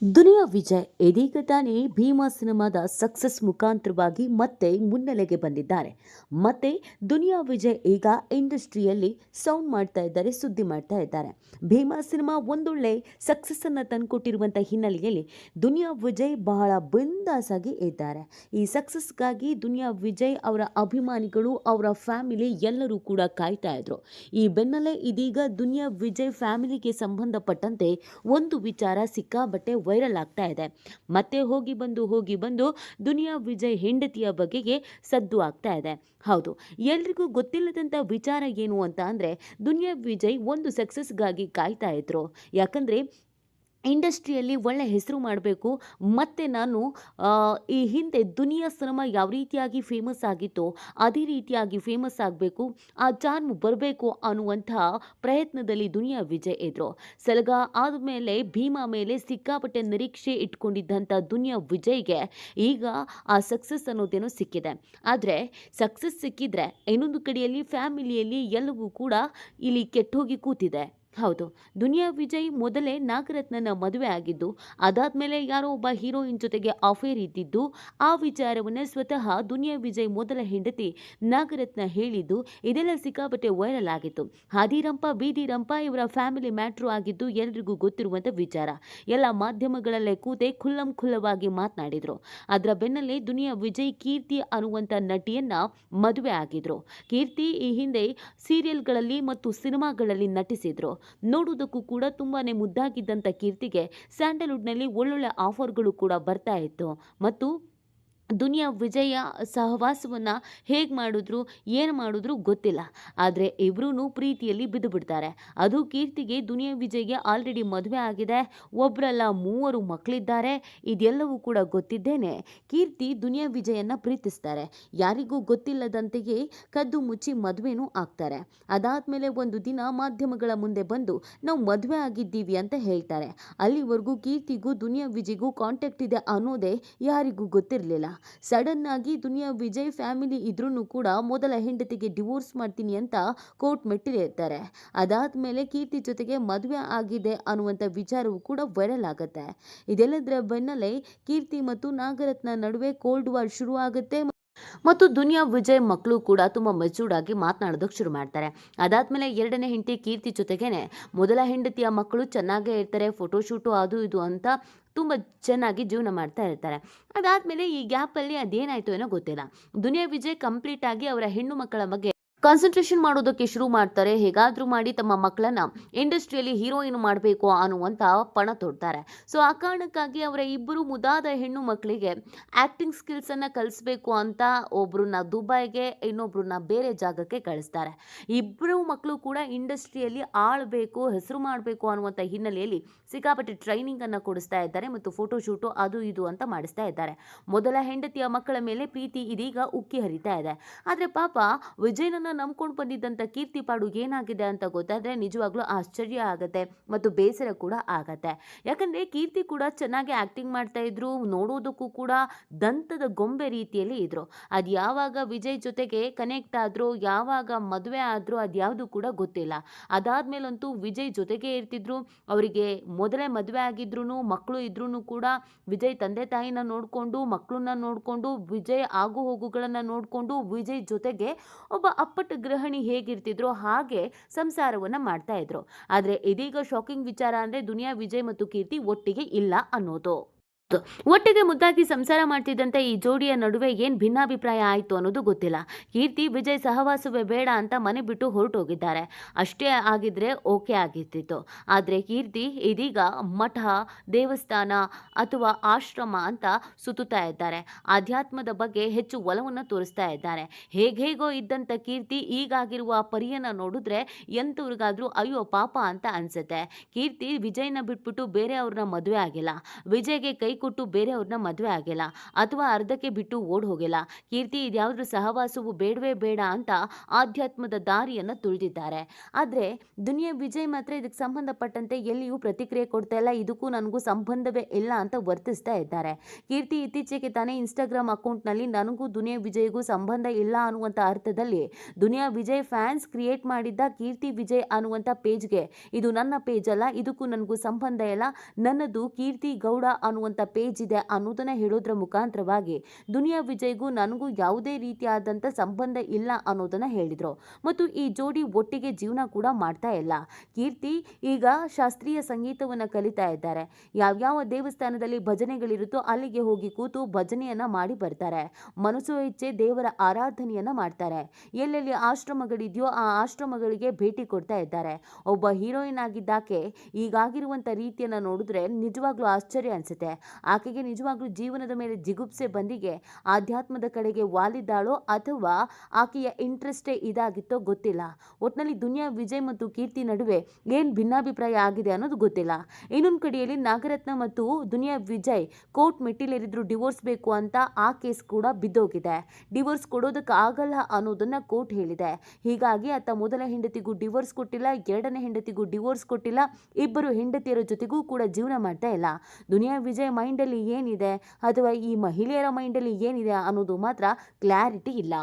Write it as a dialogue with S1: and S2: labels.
S1: ದುನಿಯಾ ವಿಜಯ್ ಇದೀಗ ತಾನೇ ಭೀಮಾ ಸಿನಿಮಾದ ಸಕ್ಸಸ್ ಮುಖಾಂತರವಾಗಿ ಮತ್ತೆ ಮುನ್ನೆಲೆಗೆ ಬಂದಿದ್ದಾರೆ. ಮತ್ತೆ ದುನಿಯಾ ವಿಜಯ್ ಈಗ ಇಂಡಸ್ಟ್ರಿಯಲ್ಲಿ ಸೌಂಡ್ ಮಾಡ್ತಾ ಇದ್ದಾರೆ, ಸುದ್ದಿ ಮಾಡ್ತಾ ಇದ್ದಾರೆ. ಭೀಮಾ ಸಿನಿಮಾ ಒಂದೊಳ್ಳೆ ಸಕ್ಸಸ್ ಅನ್ನು ತಂದುಕೊಟ್ಟಿರುವಂಥ ಹಿನ್ನೆಲೆಯಲ್ಲಿ ದುನಿಯಾ ವಿಜಯ್ ಬಹಳ ಬಿಂದಾಸ್ ಆಗಿ ಇದ್ದಾರೆ. ಈ ಸಕ್ಸಸ್ಗಾಗಿ ದುನಿಯಾ ವಿಜಯ್ ಅವರ ಅಭಿಮಾನಿಗಳು, ಅವರ ಫ್ಯಾಮಿಲಿ ಎಲ್ಲರೂ ಕೂಡ ಕಾಯ್ತಾ ಇದ್ರು. ಈ ಬೆನ್ನಲ್ಲೇ ಇದೀಗ ದುನಿಯಾ ವಿಜಯ್ ಫ್ಯಾಮಿಲಿಗೆ ಸಂಬಂಧಪಟ್ಟಂತೆ ಒಂದು ವಿಚಾರ ಸಿಕ್ಕಾಬಟ್ಟೆ ವೈರಲ್ ಆಗ್ತಾ ಇದೆ. ಮತ್ತೆ ಹೋಗಿ ಬಂದು ದುನಿಯಾ ವಿಜಯ್ ಹೆಂಡತಿಯ ಬಗೆಗೆ ಸದ್ದು ಆಗ್ತಾ ಇದೆ. ಹೌದು, ಎಲ್ರಿಗೂ ಗೊತ್ತಿಲ್ಲದಂಥ ವಿಚಾರ ಏನು ಅಂತ ಅಂದರೆ, ದುನಿಯಾ ವಿಜಯ್ ಒಂದು ಸಕ್ಸಸ್ಗಾಗಿ ಕಾಯ್ತಾ ಇದ್ರು. ಯಾಕಂದರೆ ಇಂಡಸ್ಟ್ರಿಯಲ್ಲಿ ಒಳ್ಳೆ ಹೆಸರು ಮಾಡಬೇಕು, ಮತ್ತು ನಾನು ಈ ಹಿಂದೆ ದುನಿಯಾ ಸಿನಿಮಾ ಯಾವ ರೀತಿಯಾಗಿ ಫೇಮಸ್ ಆಗಿತ್ತೋ ಅದೇ ರೀತಿಯಾಗಿ ಫೇಮಸ್ ಆಗಬೇಕು, ಆ ಚಾರ್ಮ್ ಬರಬೇಕು ಅನ್ನುವಂಥ ಪ್ರಯತ್ನದಲ್ಲಿ ದುನಿಯಾ ವಿಜಯ್ ಇದ್ರು. ಸಲಗ ಆದಮೇಲೆ ಭೀಮಾ ಮೇಲೆ ಸಿಕ್ಕಾಪಟ್ಟೆ ನಿರೀಕ್ಷೆ ಇಟ್ಕೊಂಡಿದ್ದಂಥ ದುನಿಯಾ ವಿಜಯ್ಗೆ ಈಗ ಆ ಸಕ್ಸಸ್ ಅನ್ನೋದೇನೋ ಸಿಕ್ಕಿದೆ. ಆದರೆ ಸಕ್ಸಸ್ ಸಿಕ್ಕಿದ್ರೆ ಇನ್ನೊಂದು ಕಡೆಯಲ್ಲಿ ಫ್ಯಾಮಿಲಿಯಲ್ಲಿ ಎಲ್ಲವೂ ಕೂಡ ಇಲ್ಲಿ ಕೆಟ್ಟೋಗಿ ಕೂತಿದೆ. ಹೌದು, ದುನಿಯಾ ವಿಜಯ್ ಮೊದಲೇ ನಾಗರತ್ನನ ಮದುವೆ ಆಗಿದ್ದು, ಅದಾದಮೇಲೆ ಯಾರೋ ಒಬ್ಬ ಹೀರೋಯಿನ್ ಜೊತೆಗೆ ಅಫೇರ್ ಇದ್ದಿದ್ದು, ಆ ವಿಚಾರವನ್ನು ಸ್ವತಃ ದುನಿಯಾ ವಿಜಯ್ ಮೊದಲ ಹೆಂಡತಿ ನಾಗರತ್ನ ಹೇಳಿದ್ದು, ಇದೆಲ್ಲ ಸಿಕ್ಕಾಪಟ್ಟೆ ವೈರಲ್ ಆಗಿತ್ತು. ಹಾದಿರಂಪ ಬೀದಿರಂಪ ಇವರ ಫ್ಯಾಮಿಲಿ ಮ್ಯಾಟ್ರು ಆಗಿದ್ದು ಎಲ್ರಿಗೂ ಗೊತ್ತಿರುವಂಥ ವಿಚಾರ. ಎಲ್ಲ ಮಾಧ್ಯಮಗಳಲ್ಲೇ ಕೂತೆ ಖುಲ್ಲವಾಗಿ ಮಾತನಾಡಿದರು. ಅದರ ಬೆನ್ನಲ್ಲೇ ದುನಿಯಾ ವಿಜಯ್ ಕೀರ್ತಿ ಅನ್ನುವಂಥ ನಟಿಯನ್ನ ಮದುವೆ ಆಗಿದ್ರು. ಕೀರ್ತಿ ಈ ಹಿಂದೆ ಸೀರಿಯಲ್ಗಳಲ್ಲಿ ಮತ್ತು ಸಿನಿಮಾಗಳಲ್ಲಿ ನಟಿಸಿದ್ರು. ನೋಡುವುದಕ್ಕೂ ಕೂಡ ತುಂಬಾನೇ ಮುದ್ದಾಗಿದ್ದಂಥ ಕೀರ್ತಿಗೆ ಸ್ಯಾಂಡಲ್ವುಡ್ನಲ್ಲಿ ಒಳ್ಳೊಳ್ಳೆ ಆಫರ್ಗಳು ಕೂಡ ಬರ್ತಾ ಇತ್ತು. ಮತ್ತು ದುನಿಯಾ ವಿಜಯ ಸಹವಾಸವನ್ನು ಹೇಗೆ ಮಾಡಿದ್ರು, ಏನು ಮಾಡಿದ್ರು ಗೊತ್ತಿಲ್ಲ. ಆದರೆ ಇಬ್ಬರೂ ಪ್ರೀತಿಯಲ್ಲಿ ಬಿದ್ದು ಬಿಡ್ತಾರೆ. ಅದು ಕೀರ್ತಿಗೆ ದುನಿಯಾ ವಿಜಯ್ಗೆ ಆಲ್ರೆಡಿ ಮದುವೆ ಆಗಿದೆ, ಒಬ್ಬರಲ್ಲ 3 ಮಕ್ಕಳಿದ್ದಾರೆ. ಇದೆಲ್ಲವೂ ಕೂಡ ಗೊತ್ತಿದ್ದೇನೆ ಕೀರ್ತಿ ದುನಿಯಾ ವಿಜಯನ್ನ ಪ್ರೀತಿಸ್ತಾರೆ. ಯಾರಿಗೂ ಗೊತ್ತಿಲ್ಲದಂತೆಯೇ ಕದ್ದು ಮುಚ್ಚಿ ಮದುವೆನೂ ಆಗ್ತಾರೆ. ಅದಾದಮೇಲೆ ಒಂದು ದಿನ ಮಾಧ್ಯಮಗಳ ಮುಂದೆ ಬಂದು ನಾವು ಮದುವೆ ಆಗಿದ್ದೀವಿ ಅಂತ ಹೇಳ್ತಾರೆ. ಅಲ್ಲಿವರೆಗೂ ಕೀರ್ತಿಗೂ ದುನಿಯಾ ವಿಜಯ್ಗೂ ಕಾಂಟ್ಯಾಕ್ಟ್ ಇದೆ ಅನ್ನೋದೇ ಯಾರಿಗೂ ಗೊತ್ತಿರಲಿಲ್ಲ. ಸಡನ್ ಆಗಿ ದುನಿಯಾ ವಿಜಯ್ ಫ್ಯಾಮಿಲಿ ಇದ್ರೂ ಕೂಡ ಮೊದಲ ಹೆಂಡತಿಗೆ ಡಿವೋರ್ಸ್ ಮಾಡ್ತೀನಿ ಅಂತ ಕೋರ್ಟ್ ಮೆಟ್ಟಿಲಿರ್ತಾರೆ. ಅದಾದ್ಮೇಲೆ ಕೀರ್ತಿ ಜೊತೆಗೆ ಮದುವೆ ಆಗಿದೆ ಅನ್ನುವಂಥ ವಿಚಾರವೂ ಕೂಡ ವೈರಲ್ ಆಗುತ್ತೆ. ಇದೆಲ್ಲದರ ಬೆನ್ನಲ್ಲೇ ಕೀರ್ತಿ ಮತ್ತು ನಾಗರತ್ನ ನಡುವೆ ಕೋಲ್ಡ್ ವಾರ್ ಶುರು ಆಗುತ್ತೆ. ಮತ್ತು ದುನಿಯಾ ವಿಜಯ್ ಮಕ್ಕಳು ಕೂಡ ತುಂಬ ಮೆಚೂರ್ಡ್ ಆಗಿ ಮಾತನಾಡೋದಕ್ಕೆ ಶುರು ಮಾಡ್ತಾರೆ. ಅದಾದಮೇಲೆ ಎರಡನೇ ಹೆಂಡತಿ ಕೀರ್ತಿ ಜೊತೆಗೇನೆ ಮೊದಲ ಹೆಂಡತಿಯ ಮಕ್ಕಳು ಚೆನ್ನಾಗೇ ಇರ್ತಾರೆ, ಫೋಟೋಶೂಟು ಅದು ಇದು ಅಂತ ತುಂಬ ಚೆನ್ನಾಗಿ ಜೀವನ ಮಾಡ್ತಾ ಇರ್ತಾರೆ. ಅದಾದಮೇಲೆ ಈ ಗ್ಯಾಪಲ್ಲಿ ಅದೇನಾಯಿತು ಏನೋ ಗೊತ್ತಿಲ್ಲ. ದುನಿಯಾ ವಿಜಯ್ ಕಂಪ್ಲೀಟ್ ಆಗಿ ಅವರ ಹೆಣ್ಣು ಮಕ್ಕಳ ಬಗ್ಗೆ ಕಾನ್ಸಂಟ್ರೇಷನ್ ಮಾಡೋದಕ್ಕೆ ಶುರು ಮಾಡ್ತಾರೆ. ಹೇಗಾದರೂ ಮಾಡಿ ತಮ್ಮ ಮಕ್ಕಳನ್ನ ಇಂಡಸ್ಟ್ರಿಯಲ್ಲಿ ಹೀರೋಯಿನ್ ಮಾಡಬೇಕು ಅನ್ನುವಂಥ ಪಣ ತೊಡ್ತಾರೆ. ಸೊ ಆ ಕಾರಣಕ್ಕಾಗಿ ಅವರ ಇಬ್ಬರು ಮುದಾದ ಹೆಣ್ಣು ಮಕ್ಕಳಿಗೆ ಆ್ಯಕ್ಟಿಂಗ್ ಸ್ಕಿಲ್ಸನ್ನು ಕಲಿಸ್ಬೇಕು ಅಂತ ಒಬ್ಬರನ್ನ ದುಬೈಗೆ, ಇನ್ನೊಬ್ಬರನ್ನ ಬೇರೆ ಜಾಗಕ್ಕೆ ಕಳಿಸ್ತಾರೆ. ಇಬ್ಬರು ಮಕ್ಕಳು ಕೂಡ ಇಂಡಸ್ಟ್ರಿಯಲ್ಲಿ ಆಳಬೇಕು, ಹೆಸರು ಮಾಡಬೇಕು ಅನ್ನುವಂಥ ಹಿನ್ನೆಲೆಯಲ್ಲಿ ಸಿಕ್ಕಾಪಟ್ಟೆ ಟ್ರೈನಿಂಗನ್ನು ಕೊಡಿಸ್ತಾ ಇದ್ದಾರೆ ಮತ್ತು ಫೋಟೋಶೂಟು ಅದು ಇದು ಅಂತ ಮಾಡಿಸ್ತಾ ಇದ್ದಾರೆ. ಮೊದಲ ಹೆಂಡತಿಯ ಮಕ್ಕಳ ಮೇಲೆ ಪ್ರೀತಿ ಇದೀಗ ಉಕ್ಕಿ ಹರಿತಾ ಇದೆ. ಆದರೆ ಪಾಪ ವಿಜಯನನ್ನ ನಂಬ್ಕೊಂಡು ಬಂದಿದ್ದಂಥ ಕೀರ್ತಿ ಪಾಡು ಏನಾಗಿದೆ ಅಂತ ಗೊತ್ತಾದರೆ ನಿಜವಾಗ್ಲೂ ಆಶ್ಚರ್ಯ ಆಗತ್ತೆ ಮತ್ತು ಬೇಸರ ಕೂಡ ಆಗತ್ತೆ. ಯಾಕಂದರೆ ಕೀರ್ತಿ ಕೂಡ ಚೆನ್ನಾಗಿ ಆ್ಯಕ್ಟಿಂಗ್ ಮಾಡ್ತಾ ಇದ್ರು, ನೋಡೋದಕ್ಕೂ ಕೂಡ ದಂತದ ಗೊಂಬೆ ರೀತಿಯಲ್ಲಿ ಇದ್ರು. ಅದು ಯಾವಾಗ ವಿಜಯ್ ಜೊತೆಗೆ ಕನೆಕ್ಟ್ ಆದರೂ, ಯಾವಾಗ ಮದುವೆ ಆದರೂ ಅದ್ಯಾವುದು ಕೂಡ ಗೊತ್ತಿಲ್ಲ. ಅದಾದ್ಮೇಲಂತೂ ವಿಜಯ್ ಜೊತೆಗೆ ಇರ್ತಿದ್ರು. ಅವರಿಗೆ ಮೊದಲೇ ಮದುವೆ ಆಗಿದ್ರು, ಮಕ್ಕಳು ಇದ್ರೂ ಕೂಡ ವಿಜಯ್ ತಂದೆ ತಾಯಿನ ನೋಡಿಕೊಂಡು, ಮಕ್ಕಳನ್ನ ನೋಡಿಕೊಂಡು, ವಿಜಯ್ ಆಗು ಹೋಗುಗಳನ್ನು ನೋಡಿಕೊಂಡು, ವಿಜಯ್ ಜೊತೆಗೆ ಒಬ್ಬ ಅಪ್ಪಟ ಗೃಹಿಣಿ ಹೇಗಿರ್ತಿದ್ರು ಹಾಗೆ ಸಂಸಾರವನ್ನ ಮಾಡ್ತಾ ಇದ್ರು. ಆದ್ರೆ ಇದೀಗ ಶಾಕಿಂಗ್ ವಿಚಾರ ಅಂದ್ರೆ ದುನಿಯಾ ವಿಜಯ್ ಮತ್ತು ಕೀರ್ತಿ ಒಟ್ಟಿಗೆ ಇಲ್ಲ ಅನ್ನೋದು. ಒಟ್ಟಿಗೆ ಮುದ್ದಾಗಿ ಸಂಸಾರ ಮಾಡ್ತಿದ್ದಂತೆ ಈ ಜೋಡಿಯ ನಡುವೆ ಏನು ಭಿನ್ನಾಭಿಪ್ರಾಯ ಆಯಿತು ಅನ್ನೋದು ಗೊತ್ತಿಲ್ಲ. ಕೀರ್ತಿ ವಿಜಯ್ ಸಹವಾಸವೇ ಬೇಡ ಅಂತ ಮನೆ ಬಿಟ್ಟು ಹೊರಟೋಗಿದ್ದಾರೆ. ಅಷ್ಟೇ ಆಗಿದ್ರೆ ಓಕೆ ಆಗಿರ್ತಿತ್ತು. ಆದರೆ ಕೀರ್ತಿ ಇದೀಗ ಮಠ, ದೇವಸ್ಥಾನ ಅಥವಾ ಆಶ್ರಮ ಅಂತ ಸುತ್ತುತ್ತಾ ಇದ್ದಾರೆ. ಆಧ್ಯಾತ್ಮದ ಬಗ್ಗೆ ಹೆಚ್ಚು ಒಲವನ್ನು ತೋರಿಸ್ತಾ ಇದ್ದಾರೆ. ಹೇಗೋ ಇದ್ದಂಥ ಕೀರ್ತಿ ಈಗಾಗಿರುವ ಪರಿಯನ್ನ ನೋಡಿದ್ರೆ ಎಂಥವ್ರಿಗಾದ್ರೂ ಅಯ್ಯೋ ಪಾಪ ಅಂತ ಅನ್ಸುತ್ತೆ. ಕೀರ್ತಿ ವಿಜಯ್ನ ಬಿಟ್ಬಿಟ್ಟು ಬೇರೆ ಅವ್ರನ್ನ ಮದುವೆ ಆಗಿಲ್ಲ. ವಿಜಯ್ಗೆ ಕೈ ಕೊಟ್ಟು ಬೇರೆಯವ್ರನ್ನ ಮದುವೆ ಆಗಿಲ್ಲ ಅಥವಾ ಅರ್ಧಕ್ಕೆ ಬಿಟ್ಟು ಓಡ್ ಹೋಗಿಲ್ಲ. ಕೀರ್ತಿ ಇದ್ಯಾವುದ್ರ ಸಹವಾಸವು ಬೇಡವೇ ಬೇಡ ಅಂತ ಆಧ್ಯಾತ್ಮದ ದಾರಿಯನ್ನ ತುಳಿದಿದ್ದಾರೆ. ಆದ್ರೆ ದುನಿಯಾ ವಿಜಯ್ ಮಾತ್ರ ಇದಕ್ಕೆ ಸಂಬಂಧಪಟ್ಟಂತೆ ಎಲ್ಲಿಯೂ ಪ್ರತಿಕ್ರಿಯೆ ಕೊಡ್ತಾ ಇಲ್ಲ. ಇದಕ್ಕೂ ನನಗೂ ಸಂಬಂಧವೇ ಇಲ್ಲ ಅಂತ ವರ್ತಿಸ್ತಾ ಇದ್ದಾರೆ. ಕೀರ್ತಿ ಇತ್ತೀಚೆಗೆ ತಾನೇ ಇನ್ಸ್ಟಾಗ್ರಾಮ್ ಅಕೌಂಟ್ನಲ್ಲಿ ನನಗೂ ದುನಿಯಾ ವಿಜಯ್ಗೂ ಸಂಬಂಧ ಇಲ್ಲ ಅನ್ನುವಂಥ ಅರ್ಥದಲ್ಲಿ ದುನಿಯಾ ವಿಜಯ್ ಫ್ಯಾನ್ಸ್ ಕ್ರಿಯೇಟ್ ಮಾಡಿದ್ದ ಕೀರ್ತಿ ವಿಜಯ್ ಅನ್ನುವಂಥ ಪೇಜ್ಗೆ ಇದು ನನ್ನ ಪೇಜ್ ಅಲ್ಲ, ಇದಕ್ಕೂ ನನಗೂ ಸಂಬಂಧ ಇಲ್ಲ, ನನ್ನದು ಕೀರ್ತಿ ಗೌಡ ಅನ್ನುವಂಥ ಪೇಜ್ ಇದೆ ಅನ್ನೋದನ್ನ ಹೇಳೋದ್ರ ಮುಖಾಂತರವಾಗಿ ದುನಿಯಾ ವಿಜಯ್ಗೂ ನನಗೂ ಯಾವುದೇ ರೀತಿಯಾದಂಥ ಸಂಬಂಧ ಇಲ್ಲ ಅನ್ನೋದನ್ನ ಹೇಳಿದ್ರು. ಮತ್ತು ಈ ಜೋಡಿ ಒಟ್ಟಿಗೆ ಜೀವನ ಕೂಡ ಮಾಡ್ತಾ ಇಲ್ಲ. ಕೀರ್ತಿ ಈಗ ಶಾಸ್ತ್ರೀಯ ಸಂಗೀತವನ್ನ ಕಲಿತಾ ಇದ್ದಾರೆ. ಯಾವ್ಯಾವ ದೇವಸ್ಥಾನದಲ್ಲಿ ಭಜನೆಗಳಿರುತ್ತೋ ಅಲ್ಲಿಗೆ ಹೋಗಿ ಕೂತು ಭಜನೆಯನ್ನ ಮಾಡಿ ಬರ್ತಾರೆ. ಮನಸ್ಸು ಇಚ್ಛೆ ದೇವರ ಆರಾಧನೆಯನ್ನ ಮಾಡ್ತಾರೆ. ಎಲ್ಲೆಲ್ಲಿ ಆಶ್ರಮಗಳಿದೆಯೋ ಆ ಆಶ್ರಮಗಳಿಗೆ ಭೇಟಿ ಕೊಡ್ತಾ ಇದ್ದಾರೆ. ಒಬ್ಬ ಹೀರೋಯಿನ್ ಆಗಿದ್ದಾಕೆ ಈಗಾಗಿರುವಂಥ ರೀತಿಯನ್ನ ನೋಡಿದ್ರೆ ನಿಜವಾಗ್ಲೂ ಆಶ್ಚರ್ಯ ಅನ್ಸುತ್ತೆ. ಆಕೆಗೆ ನಿಜವಾಗ್ಲೂ ಜೀವನದ ಮೇಲೆ ಜಿಗುಪ್ಸೆ ಬಂದಿಗೆ ಆಧ್ಯಾತ್ಮದ ಕಡೆಗೆ ವಾಲಿದ್ದಾಳೋ ಅಥವಾ ಆಕೆಯ ಇಂಟ್ರೆಸ್ಟೇ ಇದಾಗಿತ್ತೋ ಗೊತ್ತಿಲ್ಲ. ಒಟ್ನಲ್ಲಿ ದುನಿಯಾ ವಿಜಯ್ ಮತ್ತು ಕೀರ್ತಿ ನಡುವೆ ಏನ್ ಭಿನ್ನಾಭಿಪ್ರಾಯ ಆಗಿದೆ ಅನ್ನೋದು ಗೊತ್ತಿಲ್ಲ. ಇನ್ನೊಂದು ಕಡೆಯಲ್ಲಿ ನಾಗರತ್ನ ಮತ್ತು ದುನಿಯಾ ವಿಜಯ್ ಕೋರ್ಟ್ ಮೆಟ್ಟಿಲೇರಿದ್ರು ಡಿವೋರ್ಸ್ ಬೇಕು ಅಂತ ಆ ಕೇಸ್ ಕೂಡ ಬಿದ್ದೋಗಿದೆ. ಡಿವೋರ್ಸ್ ಕೊಡೋದಕ್ಕೆ ಆಗಲ್ಲ ಅನ್ನೋದನ್ನ ಕೋರ್ಟ್ ಹೇಳಿದೆ. ಹೀಗಾಗಿ ಆತ ಮೊದಲ ಹೆಂಡತಿಗೂ ಡಿವೋರ್ಸ್ ಕೊಟ್ಟಿಲ್ಲ, ಎರಡನೇ ಹೆಂಡತಿಗೂ ಡಿವೋರ್ಸ್ ಕೊಟ್ಟಿಲ್ಲ, ಇಬ್ಬರು ಹೆಂಡತಿಯರ ಜೊತೆಗೂ ಕೂಡ ಜೀವನ ಮಾಡ್ತಾ ಇಲ್ಲ. ದುನಿಯಾ ವಿಜಯ್ ಮೈಂಡಲ್ಲಿ ಏನಿದೆ ಅಥವಾ ಈ ಮಹಿಳೆಯರ ಮೈಂಡಲ್ಲಿ ಏನಿದೆ ಅನ್ನೋದು ಮಾತ್ರ ಕ್ಲಾರಿಟಿ ಇಲ್ಲ.